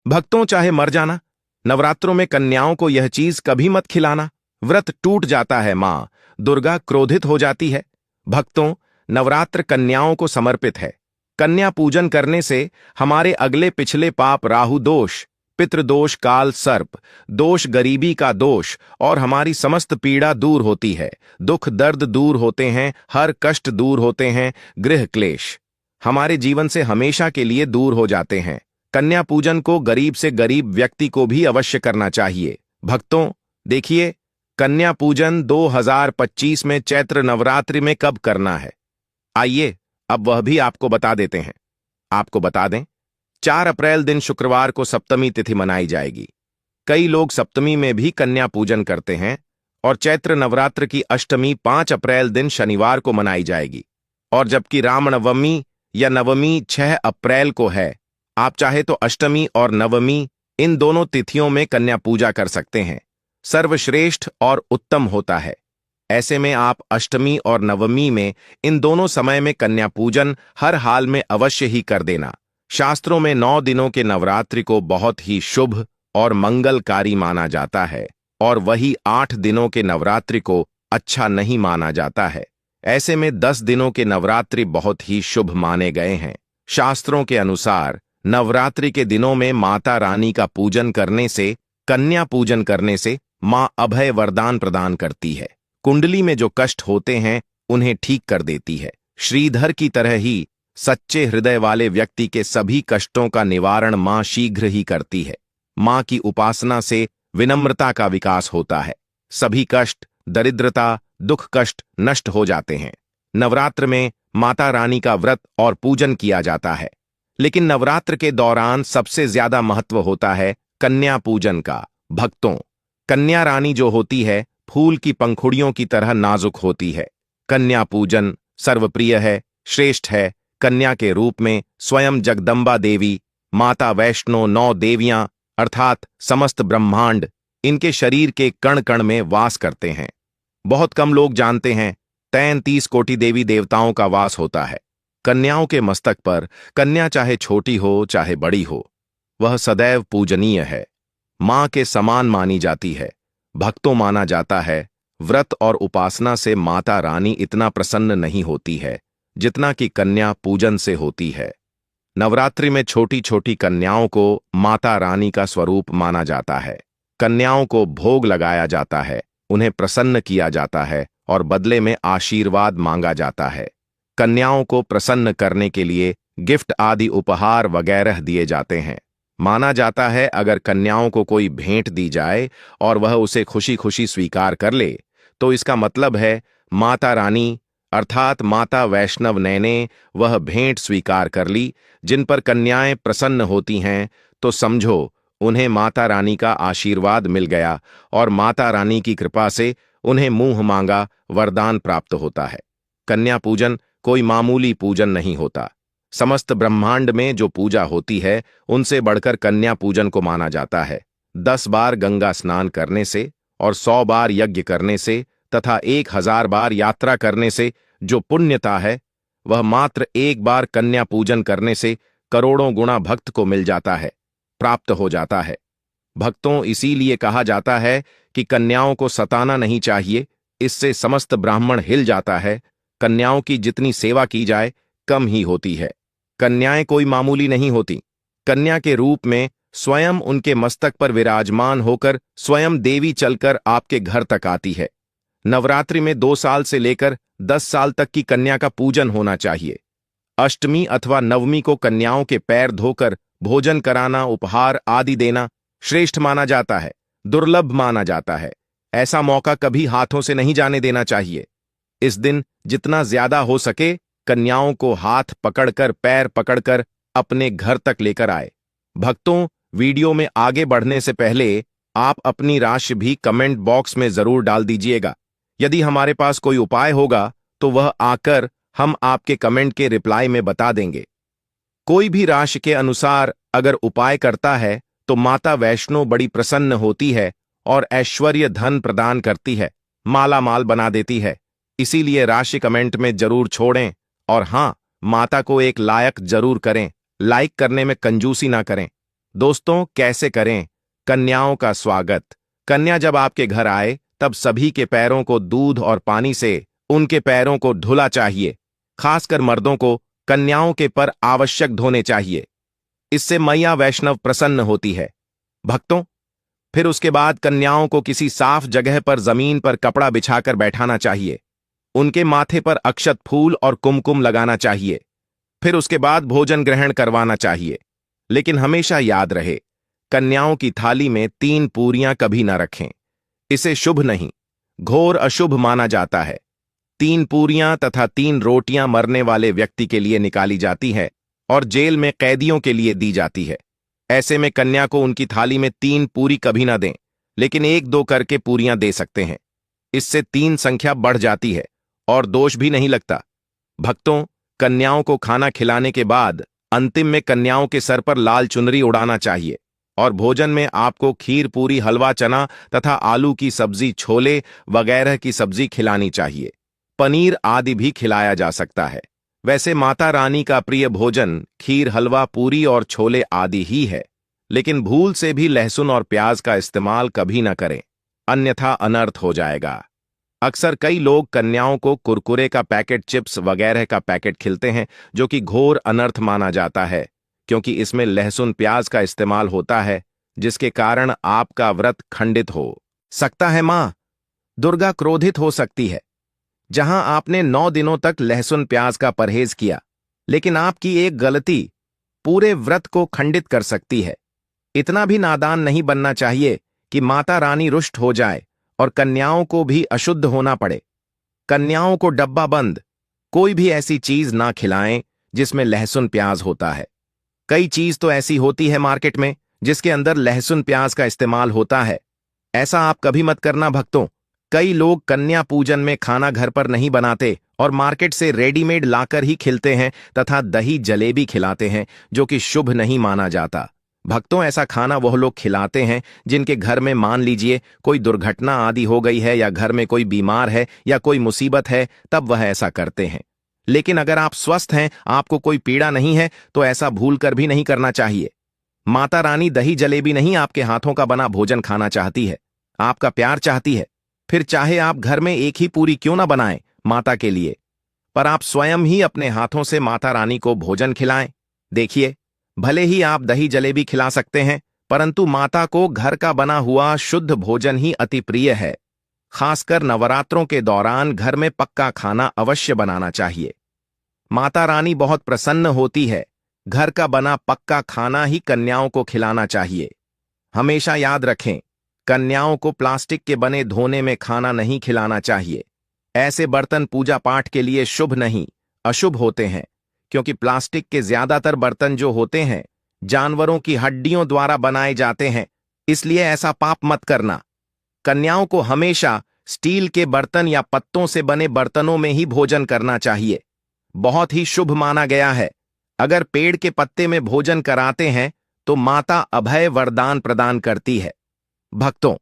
भक्तों, चाहे मर जाना, नवरात्रों में कन्याओं को यह चीज कभी मत खिलाना। व्रत टूट जाता है, मां दुर्गा क्रोधित हो जाती है। भक्तों, नवरात्र कन्याओं को समर्पित है। कन्या पूजन करने से हमारे अगले पिछले पाप, राहु दोष, पितृदोष, काल सर्प दोष, गरीबी का दोष और हमारी समस्त पीड़ा दूर होती है। दुख दर्द दूर होते हैं, हर कष्ट दूर होते हैं, गृह क्लेश हमारे जीवन से हमेशा के लिए दूर हो जाते हैं। कन्या पूजन को गरीब से गरीब व्यक्ति को भी अवश्य करना चाहिए। भक्तों, देखिए, कन्या पूजन 2025 में चैत्र नवरात्रि में कब करना है, आइए अब वह भी आपको बता देते हैं। आपको बता दें, 4 अप्रैल दिन शुक्रवार को सप्तमी तिथि मनाई जाएगी। कई लोग सप्तमी में भी कन्या पूजन करते हैं और चैत्र नवरात्र की अष्टमी 5 अप्रैल दिन शनिवार को मनाई जाएगी। और जबकि रामनवमी या नवमी 6 अप्रैल को है, आप चाहे तो अष्टमी और नवमी इन दोनों तिथियों में कन्या पूजा कर सकते हैं। सर्वश्रेष्ठ और उत्तम होता है। ऐसे में आप अष्टमी और नवमी में इन दोनों समय में कन्या पूजन हर हाल में अवश्य ही कर देना। शास्त्रों में 9 दिनों के नवरात्रि को बहुत ही शुभ और मंगलकारी माना जाता है और वही 8 दिनों के नवरात्रि को अच्छा नहीं माना जाता है। ऐसे में 10 दिनों के नवरात्रि बहुत ही शुभ माने गए हैं। शास्त्रों के अनुसार नवरात्रि के दिनों में माता रानी का पूजन करने से, कन्या पूजन करने से मां अभय वरदान प्रदान करती है। कुंडली में जो कष्ट होते हैं उन्हें ठीक कर देती है। श्रीधर की तरह ही सच्चे हृदय वाले व्यक्ति के सभी कष्टों का निवारण मां शीघ्र ही करती है। मां की उपासना से विनम्रता का विकास होता है। सभी कष्ट, दरिद्रता, दुख कष्ट नष्ट हो जाते हैं। नवरात्र में माता रानी का व्रत और पूजन किया जाता है, लेकिन नवरात्र के दौरान सबसे ज्यादा महत्व होता है कन्या पूजन का। भक्तों, कन्या रानी जो होती है फूल की पंखुड़ियों की तरह नाजुक होती है। कन्या पूजन सर्वप्रिय है, श्रेष्ठ है। कन्या के रूप में स्वयं जगदम्बा देवी, माता वैष्णो, 9 देवियां अर्थात समस्त ब्रह्मांड इनके शरीर के कण कण में वास करते हैं। बहुत कम लोग जानते हैं 33 कोटि देवी देवताओं का वास होता है। कन्याओं के मस्तक पर, कन्या चाहे छोटी हो चाहे बड़ी हो, वह सदैव पूजनीय है, मां के समान मानी जाती है। भक्तों, माना जाता है व्रत और उपासना से माता रानी इतना प्रसन्न नहीं होती है जितना कि कन्या पूजन से होती है। नवरात्रि में छोटी छोटी कन्याओं को माता रानी का स्वरूप माना जाता है। कन्याओं को भोग लगाया जाता है, उन्हें प्रसन्न किया जाता है और बदले में आशीर्वाद मांगा जाता है। कन्याओं को प्रसन्न करने के लिए गिफ्ट आदि उपहार वगैरह दिए जाते हैं। माना जाता है अगर कन्याओं को कोई भेंट दी जाए और वह उसे खुशी खुशी स्वीकार कर ले, तो इसका मतलब है माता रानी अर्थात माता वैष्णव ने वह भेंट स्वीकार कर ली। जिन पर कन्याएं प्रसन्न होती हैं तो समझो उन्हें माता रानी का आशीर्वाद मिल गया और माता रानी की कृपा से उन्हें मुंह मांगा वरदान प्राप्त होता है। कन्या पूजन कोई मामूली पूजन नहीं होता। समस्त ब्रह्मांड में जो पूजा होती है उनसे बढ़कर कन्या पूजन को माना जाता है। 10 बार गंगा स्नान करने से और 100 बार यज्ञ करने से तथा 1000 बार यात्रा करने से जो पुण्यता है, वह मात्र एक बार कन्या पूजन करने से करोड़ों गुणा भक्त को मिल जाता है, प्राप्त हो जाता है। भक्तों, इसीलिए कहा जाता है कि कन्याओं को सताना नहीं चाहिए, इससे समस्त ब्राह्मण हिल जाता है। कन्याओं की जितनी सेवा की जाए कम ही होती है। कन्याएं कोई मामूली नहीं होती। कन्या के रूप में स्वयं उनके मस्तक पर विराजमान होकर स्वयं देवी चलकर आपके घर तक आती है। नवरात्रि में 2 साल से लेकर 10 साल तक की कन्या का पूजन होना चाहिए। अष्टमी अथवा नवमी को कन्याओं के पैर धोकर भोजन कराना, उपहार आदि देना श्रेष्ठ माना जाता है, दुर्लभ माना जाता है। ऐसा मौका कभी हाथों से नहीं जाने देना चाहिए। इस दिन जितना ज्यादा हो सके कन्याओं को हाथ पकड़कर, पैर पकड़कर अपने घर तक लेकर आए। भक्तों, वीडियो में आगे बढ़ने से पहले आप अपनी राशि भी कमेंट बॉक्स में जरूर डाल दीजिएगा। यदि हमारे पास कोई उपाय होगा तो वह आकर हम आपके कमेंट के रिप्लाई में बता देंगे। कोई भी राशि के अनुसार अगर उपाय करता है तो माता वैष्णो बड़ी प्रसन्न होती है और ऐश्वर्य धन प्रदान करती है, माला माल बना देती है। इसीलिए राशि कमेंट में जरूर छोड़ें और हां, माता को एक लायक जरूर करें। लाइक करने में कंजूसी ना करें। दोस्तों, कैसे करें कन्याओं का स्वागत। कन्या जब आपके घर आए तब सभी के पैरों को दूध और पानी से उनके पैरों को धुला चाहिए। खासकर मर्दों को कन्याओं के पर आवश्यक धोने चाहिए। इससे मैया वैष्णव प्रसन्न होती है। भक्तों, फिर उसके बाद कन्याओं को किसी साफ जगह पर जमीन पर कपड़ा बिछाकर बैठाना चाहिए। उनके माथे पर अक्षत फूल और कुमकुम लगाना चाहिए। फिर उसके बाद भोजन ग्रहण करवाना चाहिए। लेकिन हमेशा याद रहे, कन्याओं की थाली में 3 पूरियां कभी ना रखें। इसे शुभ नहीं, घोर अशुभ माना जाता है। 3 पूरियां तथा 3 रोटियां मरने वाले व्यक्ति के लिए निकाली जाती है और जेल में कैदियों के लिए दी जाती है। ऐसे में कन्या को उनकी थाली में 3 पूरी कभी ना दें, लेकिन 1-2 करके पूरियां दे सकते हैं। इससे 3 संख्या बढ़ जाती है और दोष भी नहीं लगता। भक्तों, कन्याओं को खाना खिलाने के बाद अंतिम में कन्याओं के सर पर लाल चुनरी उड़ाना चाहिए और भोजन में आपको खीर, पूरी, हलवा, चना तथा आलू की सब्जी, छोले वगैरह की सब्जी खिलानी चाहिए। पनीर आदि भी खिलाया जा सकता है। वैसे माता रानी का प्रिय भोजन खीर, हलवा, पूरी और छोले आदि ही है, लेकिन भूल से भी लहसुन और प्याज का इस्तेमाल कभी न करें, अन्यथा अनर्थ हो जाएगा। अक्सर कई लोग कन्याओं को कुरकुरे का पैकेट, चिप्स वगैरह का पैकेट खिलाते हैं, जो कि घोर अनर्थ माना जाता है, क्योंकि इसमें लहसुन प्याज का इस्तेमाल होता है, जिसके कारण आपका व्रत खंडित हो सकता है। मां दुर्गा क्रोधित हो सकती है। जहां आपने 9 दिनों तक लहसुन प्याज का परहेज किया, लेकिन आपकी एक गलती पूरे व्रत को खंडित कर सकती है। इतना भी नादान नहीं बनना चाहिए कि माता रानी रुष्ट हो जाए और कन्याओं को भी अशुद्ध होना पड़े। कन्याओं को डब्बा बंद कोई भी ऐसी चीज ना खिलाएं जिसमें लहसुन प्याज होता है। कई चीज तो ऐसी होती है मार्केट में जिसके अंदर लहसुन प्याज का इस्तेमाल होता है। ऐसा आप कभी मत करना भक्तों। कई लोग कन्या पूजन में खाना घर पर नहीं बनाते और मार्केट से रेडीमेड लाकर ही खिलते हैं तथा दही जलेबी खिलाते हैं, जो कि शुभ नहीं माना जाता। भक्तों, ऐसा खाना वह लोग खिलाते हैं जिनके घर में मान लीजिए कोई दुर्घटना आदि हो गई है, या घर में कोई बीमार है, या कोई मुसीबत है, तब वह ऐसा करते हैं। लेकिन अगर आप स्वस्थ हैं, आपको कोई पीड़ा नहीं है, तो ऐसा भूल कर भी नहीं करना चाहिए। माता रानी दही जलेबी नहीं, आपके हाथों का बना भोजन खाना चाहती है, आपका प्यार चाहती है। फिर चाहे आप घर में एक ही पूरी क्यों ना बनाएं माता के लिए, पर आप स्वयं ही अपने हाथों से माता रानी को भोजन खिलाएं। देखिए, भले ही आप दही जलेबी खिला सकते हैं, परंतु माता को घर का बना हुआ शुद्ध भोजन ही अति प्रिय है। खासकर नवरात्रों के दौरान घर में पक्का खाना अवश्य बनाना चाहिए। माता रानी बहुत प्रसन्न होती है। घर का बना पक्का खाना ही कन्याओं को खिलाना चाहिए। हमेशा याद रखें, कन्याओं को प्लास्टिक के बने धोने में खाना नहीं खिलाना चाहिए। ऐसे बर्तन पूजा पाठ के लिए शुभ नहीं, अशुभ होते हैं, क्योंकि प्लास्टिक के ज्यादातर बर्तन जो होते हैं जानवरों की हड्डियों द्वारा बनाए जाते हैं, इसलिए ऐसा पाप मत करना। कन्याओं को हमेशा स्टील के बर्तन या पत्तों से बने बर्तनों में ही भोजन करना चाहिए। बहुत ही शुभ माना गया है। अगर पेड़ के पत्ते में भोजन कराते हैं तो माता अभय वरदान प्रदान करती है। भक्तों,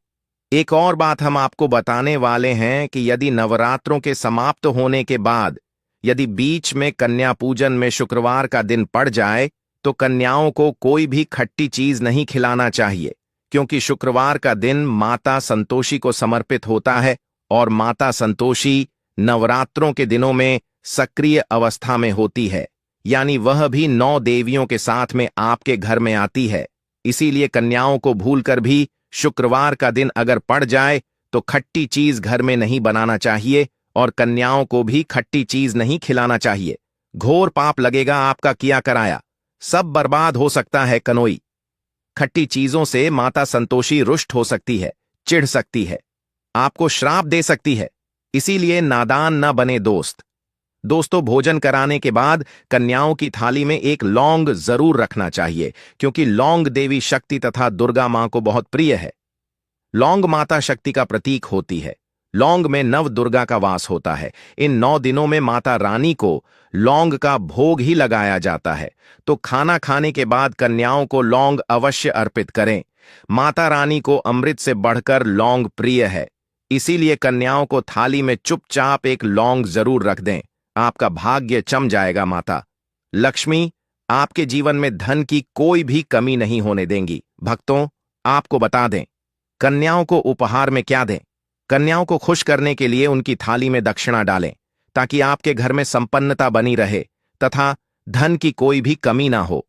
एक और बात हम आपको बताने वाले हैं कि यदि नवरात्रों के समाप्त होने के बाद यदि बीच में कन्या पूजन में शुक्रवार का दिन पड़ जाए तो कन्याओं को कोई भी खट्टी चीज नहीं खिलाना चाहिए, क्योंकि शुक्रवार का दिन माता संतोषी को समर्पित होता है और माता संतोषी नवरात्रों के दिनों में सक्रिय अवस्था में होती है, यानी वह भी 9 देवियों के साथ में आपके घर में आती है। इसीलिए कन्याओं को भूलकर भी शुक्रवार का दिन अगर पड़ जाए तो खट्टी चीज घर में नहीं बनाना चाहिए और कन्याओं को भी खट्टी चीज नहीं खिलाना चाहिए। घोर पाप लगेगा आपका किया कराया, सब बर्बाद हो सकता है कनोई। खट्टी चीजों से माता संतोषी रुष्ट हो सकती है, चिढ़ सकती है, आपको श्राप दे सकती है। इसीलिए नादान न बने दोस्तों, भोजन कराने के बाद कन्याओं की थाली में एक लौंग जरूर रखना चाहिए, क्योंकि लौंग देवी शक्ति तथा दुर्गा मां को बहुत प्रिय है। लौंग माता शक्ति का प्रतीक होती है। लौंग में नव दुर्गा का वास होता है। इन 9 दिनों में माता रानी को लौंग का भोग ही लगाया जाता है, तो खाना खाने के बाद कन्याओं को लौंग अवश्य अर्पित करें। माता रानी को अमृत से बढ़कर लौंग प्रिय है, इसीलिए कन्याओं को थाली में चुपचाप एक लौंग जरूर रख दें। आपका भाग्य चम जाएगा। माता लक्ष्मी आपके जीवन में धन की कोई भी कमी नहीं होने देंगी। भक्तों, आपको बता दें, कन्याओं को उपहार में क्या दें? कन्याओं को खुश करने के लिए उनकी थाली में दक्षिणा डालें, ताकि आपके घर में संपन्नता बनी रहे तथा धन की कोई भी कमी ना हो।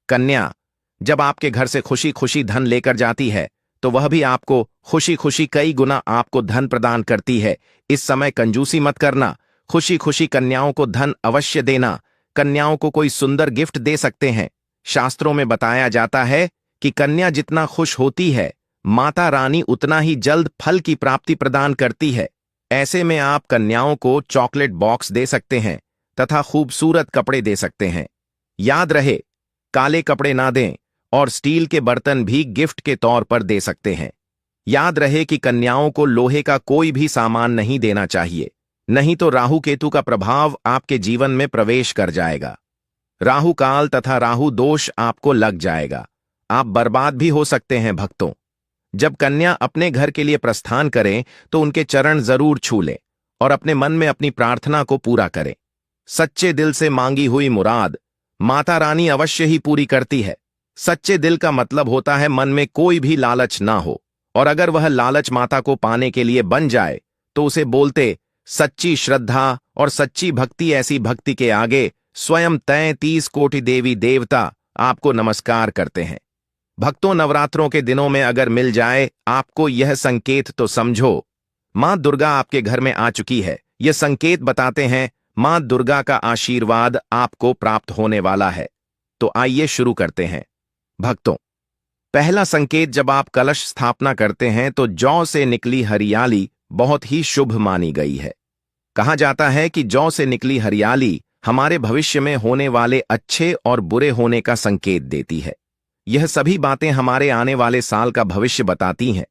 कन्या जब आपके घर से खुशी खुशी धन लेकर जाती है, तो वह भी आपको खुशी खुशी कई गुना आपको धन प्रदान करती है। इस समय कंजूसी मत करना, खुशी खुशी कन्याओं को धन अवश्य देना। कन्याओं को कोई सुंदर गिफ्ट दे सकते हैं। शास्त्रों में बताया जाता है कि कन्या जितना खुश होती है, माता रानी उतना ही जल्द फल की प्राप्ति प्रदान करती है। ऐसे में आप कन्याओं को चॉकलेट बॉक्स दे सकते हैं तथा खूबसूरत कपड़े दे सकते हैं। याद रहे, काले कपड़े ना दें और स्टील के बर्तन भी गिफ्ट के तौर पर दे सकते हैं। याद रहे कि कन्याओं को लोहे का कोई भी सामान नहीं देना चाहिए, नहीं तो राहु केतु का प्रभाव आपके जीवन में प्रवेश कर जाएगा। राहु काल तथा राहु दोष आपको लग जाएगा, आप बर्बाद भी हो सकते हैं। भक्तों, जब कन्या अपने घर के लिए प्रस्थान करें तो उनके चरण जरूर छू लें और अपने मन में अपनी प्रार्थना को पूरा करें। सच्चे दिल से मांगी हुई मुराद माता रानी अवश्य ही पूरी करती है। सच्चे दिल का मतलब होता है मन में कोई भी लालच ना हो, और अगर वह लालच माता को पाने के लिए बन जाए तो उसे बोलते सच्ची श्रद्धा और सच्ची भक्ति। ऐसी भक्ति के आगे स्वयं 33 कोटि देवी देवता आपको नमस्कार करते हैं। भक्तों, नवरात्रों के दिनों में अगर मिल जाए आपको यह संकेत, तो समझो मां दुर्गा आपके घर में आ चुकी है। यह संकेत बताते हैं मां दुर्गा का आशीर्वाद आपको प्राप्त होने वाला है। तो आइए शुरू करते हैं। भक्तों, पहला संकेत, जब आप कलश स्थापना करते हैं तो जौ से निकली हरियाली बहुत ही शुभ मानी गई है। कहा जाता है कि जौ से निकली हरियाली हमारे भविष्य में होने वाले अच्छे और बुरे होने का संकेत देती है। यह सभी बातें हमारे आने वाले साल का भविष्य बताती हैं।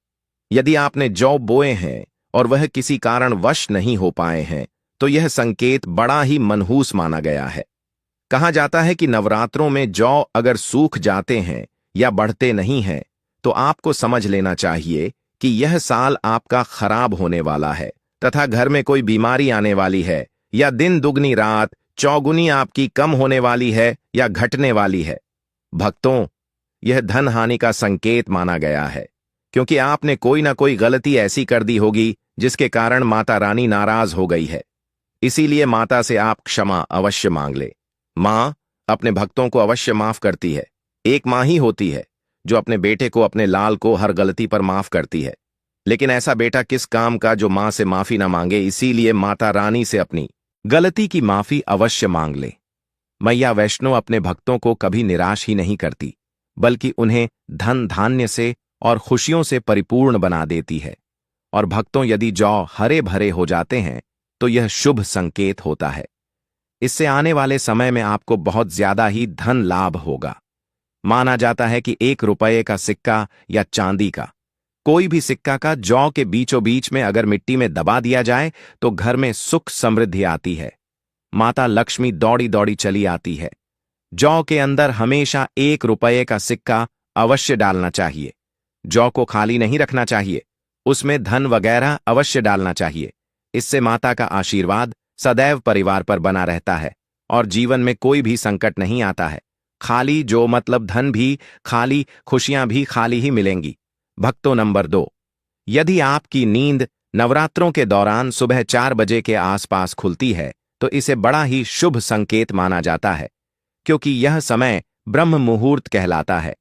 यदि आपने जौ बोए हैं और वह किसी कारण वश नहीं हो पाए हैं, तो यह संकेत बड़ा ही मनहूस माना गया है। कहा जाता है कि नवरात्रों में जौ अगर सूख जाते हैं या बढ़ते नहीं हैं, तो आपको समझ लेना चाहिए कि यह साल आपका खराब होने वाला है तथा घर में कोई बीमारी आने वाली है, या दिन दुगनी रात चौगुनी आपकी कम होने वाली है या घटने वाली है। भक्तों, यह धन हानि का संकेत माना गया है, क्योंकि आपने कोई ना कोई गलती ऐसी कर दी होगी जिसके कारण माता रानी नाराज हो गई है। इसीलिए माता से आप क्षमा अवश्य मांग ले। मां अपने भक्तों को अवश्य माफ करती है। एक मां ही होती है जो अपने बेटे को, अपने लाल को हर गलती पर माफ करती है। लेकिन ऐसा बेटा किस काम का जो मां से माफी ना मांगे। इसीलिए माता रानी से अपनी गलती की माफी अवश्य मांग ले। मैया वैष्णो अपने भक्तों को कभी निराश ही नहीं करती, बल्कि उन्हें धन धान्य से और खुशियों से परिपूर्ण बना देती है। और भक्तों, यदि जौ हरे भरे हो जाते हैं तो यह शुभ संकेत होता है। इससे आने वाले समय में आपको बहुत ज्यादा ही धन लाभ होगा। माना जाता है कि 1 रुपये का सिक्का या चांदी का कोई भी सिक्का का जौ के बीचों बीच में अगर मिट्टी में दबा दिया जाए तो घर में सुख समृद्धि आती है। माता लक्ष्मी दौड़ी दौड़ी चली आती है। जौ के अंदर हमेशा 1 रुपये का सिक्का अवश्य डालना चाहिए। जौ को खाली नहीं रखना चाहिए, उसमें धन वगैरह अवश्य डालना चाहिए। इससे माता का आशीर्वाद सदैव परिवार पर बना रहता है और जीवन में कोई भी संकट नहीं आता है। खाली जो मतलब धन भी खाली, खुशियां भी खाली ही मिलेंगी। भक्तों, नंबर 2, यदि आपकी नींद नवरात्रों के दौरान सुबह 4 बजे के आसपास खुलती है तो इसे बड़ा ही शुभ संकेत माना जाता है, क्योंकि यह समय ब्रह्म मुहूर्त कहलाता है।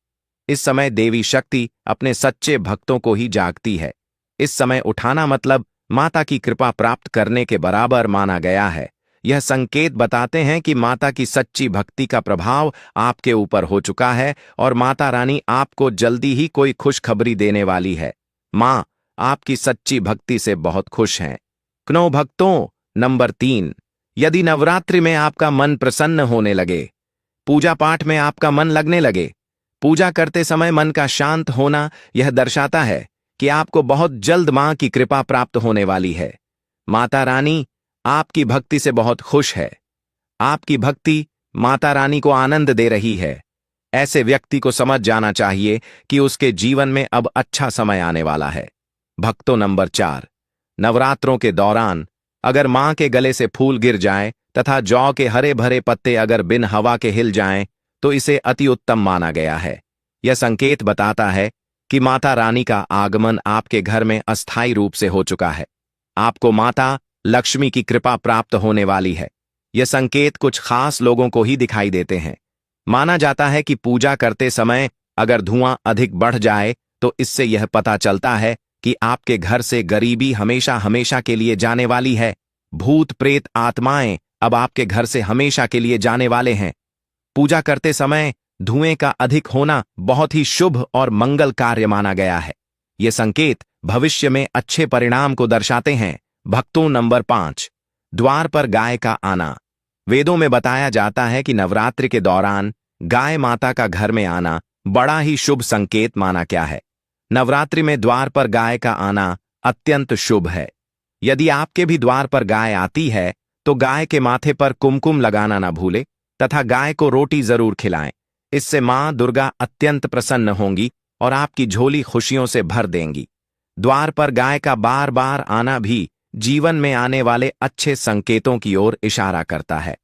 इस समय देवी शक्ति अपने सच्चे भक्तों को ही जागती है। इस समय उठाना मतलब माता की कृपा प्राप्त करने के बराबर माना गया है। यह संकेत बताते हैं कि माता की सच्ची भक्ति का प्रभाव आपके ऊपर हो चुका है और माता रानी आपको जल्दी ही कोई खुशखबरी देने वाली है। मां आपकी सच्ची भक्ति से बहुत खुश हैं। क्यों भक्तों, नंबर 3, यदि नवरात्रि में आपका मन प्रसन्न होने लगे, पूजा पाठ में आपका मन लगने लगे, पूजा करते समय मन का शांत होना, यह दर्शाता है कि आपको बहुत जल्द मां की कृपा प्राप्त होने वाली है। माता रानी आपकी भक्ति से बहुत खुश है। आपकी भक्ति माता रानी को आनंद दे रही है। ऐसे व्यक्ति को समझ जाना चाहिए कि उसके जीवन में अब अच्छा समय आने वाला है। भक्तों, नंबर 4, नवरात्रों के दौरान अगर मां के गले से फूल गिर जाएं तथा जौ के हरे भरे पत्ते अगर बिन हवा के हिल जाएं तो इसे अति उत्तम माना गया है। यह संकेत बताता है कि माता रानी का आगमन आपके घर में अस्थायी रूप से हो चुका है। आपको माता लक्ष्मी की कृपा प्राप्त होने वाली है। यह संकेत कुछ खास लोगों को ही दिखाई देते हैं। माना जाता है कि पूजा करते समय अगर धुआं अधिक बढ़ जाए तो इससे यह पता चलता है कि आपके घर से गरीबी हमेशा हमेशा के लिए जाने वाली है। भूत प्रेत आत्माएं अब आपके घर से हमेशा के लिए जाने वाले हैं। पूजा करते समय धुएं का अधिक होना बहुत ही शुभ और मंगल कार्य माना गया है। ये संकेत भविष्य में अच्छे परिणाम को दर्शाते हैं। भक्तों, नंबर 5, द्वार पर गाय का आना। वेदों में बताया जाता है कि नवरात्रि के दौरान गाय माता का घर में आना बड़ा ही शुभ संकेत माना गया है। नवरात्रि में द्वार पर गाय का आना अत्यंत शुभ है। यदि आपके भी द्वार पर गाय आती है तो गाय के माथे पर कुमकुम लगाना ना भूले तथा गाय को रोटी जरूर खिलाएं। इससे मां दुर्गा अत्यंत प्रसन्न होंगी और आपकी झोली खुशियों से भर देंगी। द्वार पर गाय का बार बार आना भी जीवन में आने वाले अच्छे संकेतों की ओर इशारा करता है।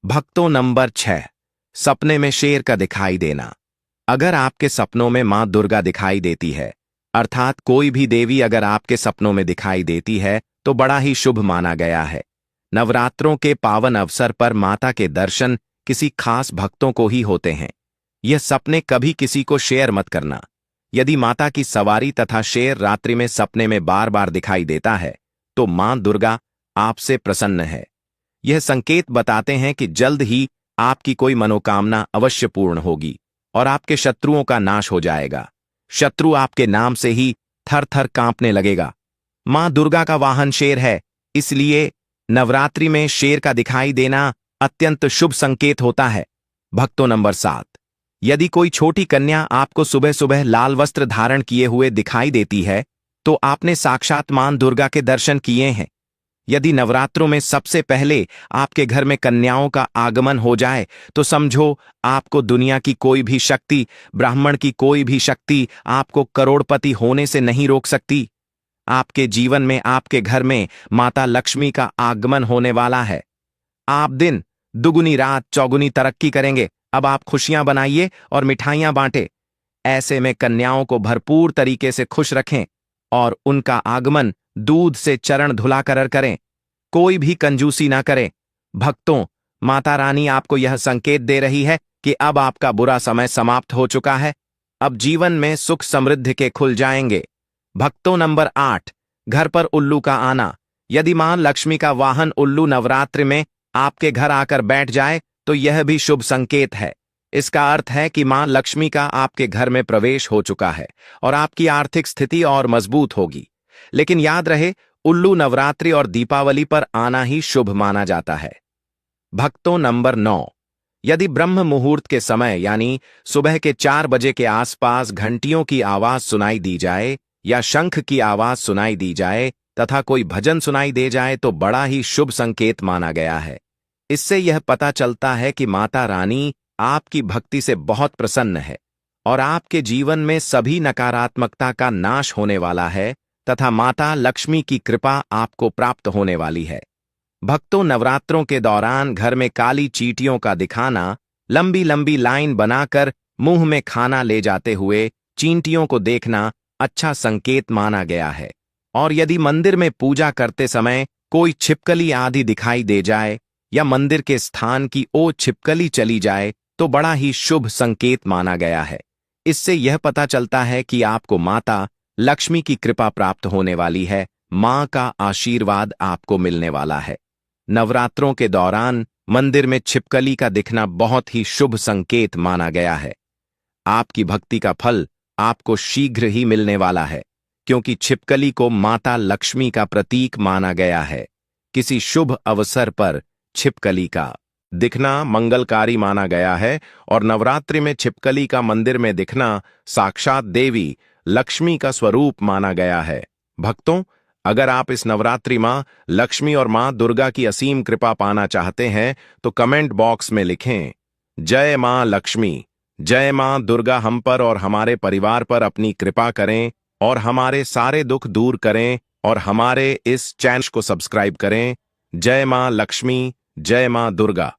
भक्तों, नंबर 6, सपने में शेर का दिखाई देना। अगर आपके सपनों में मां दुर्गा दिखाई देती है, अर्थात कोई भी देवी अगर आपके सपनों में दिखाई देती है तो बड़ा ही शुभ माना गया है। नवरात्रों के पावन अवसर पर माता के दर्शन किसी खास भक्तों को ही होते हैं। यह सपने कभी किसी को शेयर मत करना। यदि माता की सवारी तथा शेर रात्रि में सपने में बार बार दिखाई देता है तो मां दुर्गा आपसे प्रसन्न है। यह संकेत बताते हैं कि जल्द ही आपकी कोई मनोकामना अवश्य पूर्ण होगी और आपके शत्रुओं का नाश हो जाएगा। शत्रु आपके नाम से ही थर थर कांपने लगेगा। मां दुर्गा का वाहन शेर है, इसलिए नवरात्रि में शेर का दिखाई देना अत्यंत शुभ संकेत होता है। भक्तों, नंबर 7, यदि कोई छोटी कन्या आपको सुबह सुबह लाल वस्त्र धारण किए हुए दिखाई देती है तो आपने साक्षात मां दुर्गा के दर्शन किए हैं। यदि नवरात्रों में सबसे पहले आपके घर में कन्याओं का आगमन हो जाए तो समझो आपको दुनिया की कोई भी शक्ति, ब्राह्मण की कोई भी शक्ति आपको करोड़पति होने से नहीं रोक सकती। आपके जीवन में, आपके घर में माता लक्ष्मी का आगमन होने वाला है। आप दिन दुगुनी रात चौगुनी तरक्की करेंगे। अब आप खुशियां बनाइए और मिठाइयां बांटें। ऐसे में कन्याओं को भरपूर तरीके से खुश रखें और उनका आगमन दूध से चरण धुलाकर करें। कोई भी कंजूसी ना करें। भक्तों, माता रानी आपको यह संकेत दे रही है कि अब आपका बुरा समय समाप्त हो चुका है। अब जीवन में सुख समृद्धि के खुल जाएंगे। भक्तों, नंबर 8, घर पर उल्लू का आना। यदि मां लक्ष्मी का वाहन उल्लू नवरात्रि में आपके घर आकर बैठ जाए तो यह भी शुभ संकेत है। इसका अर्थ है कि मां लक्ष्मी का आपके घर में प्रवेश हो चुका है और आपकी आर्थिक स्थिति और मजबूत होगी। लेकिन याद रहे, उल्लू नवरात्रि और दीपावली पर आना ही शुभ माना जाता है। भक्तों, नंबर 9, यदि ब्रह्म मुहूर्त के समय यानी सुबह के 4 बजे के आसपास घंटियों की आवाज सुनाई दी जाए या शंख की आवाज सुनाई दी जाए तथा कोई भजन सुनाई दे जाए तो बड़ा ही शुभ संकेत माना गया है। इससे यह पता चलता है कि माता रानी आपकी भक्ति से बहुत प्रसन्न है और आपके जीवन में सभी नकारात्मकता का नाश होने वाला है तथा माता लक्ष्मी की कृपा आपको प्राप्त होने वाली है। भक्तों, नवरात्रों के दौरान घर में काली चींटियों का दिखाना, लंबी लंबी लाइन बनाकर मुंह में खाना ले जाते हुए चींटियों को देखना अच्छा संकेत माना गया है। और यदि मंदिर में पूजा करते समय कोई छिपकली आदि दिखाई दे जाए या मंदिर के स्थान की ओर छिपकली चली जाए तो बड़ा ही शुभ संकेत माना गया है। इससे यह पता चलता है कि आपको माता लक्ष्मी की कृपा प्राप्त होने वाली है। मां का आशीर्वाद आपको मिलने वाला है। नवरात्रों के दौरान मंदिर में छिपकली का दिखना बहुत ही शुभ संकेत माना गया है। आपकी भक्ति का फल आपको शीघ्र ही मिलने वाला है, क्योंकि छिपकली को माता लक्ष्मी का प्रतीक माना गया है। किसी शुभ अवसर पर छिपकली का दिखना मंगलकारी माना गया है और नवरात्रि में छिपकली का मंदिर में दिखना साक्षात देवी लक्ष्मी का स्वरूप माना गया है। भक्तों, अगर आप इस नवरात्रि मां लक्ष्मी और मां दुर्गा की असीम कृपा पाना चाहते हैं तो कमेंट बॉक्स में लिखें, जय मां लक्ष्मी, जय मां दुर्गा हम पर और हमारे परिवार पर अपनी कृपा करें और हमारे सारे दुख दूर करें और हमारे इस चैनल को सब्सक्राइब करें। जय मां लक्ष्मी, जय मां दुर्गा।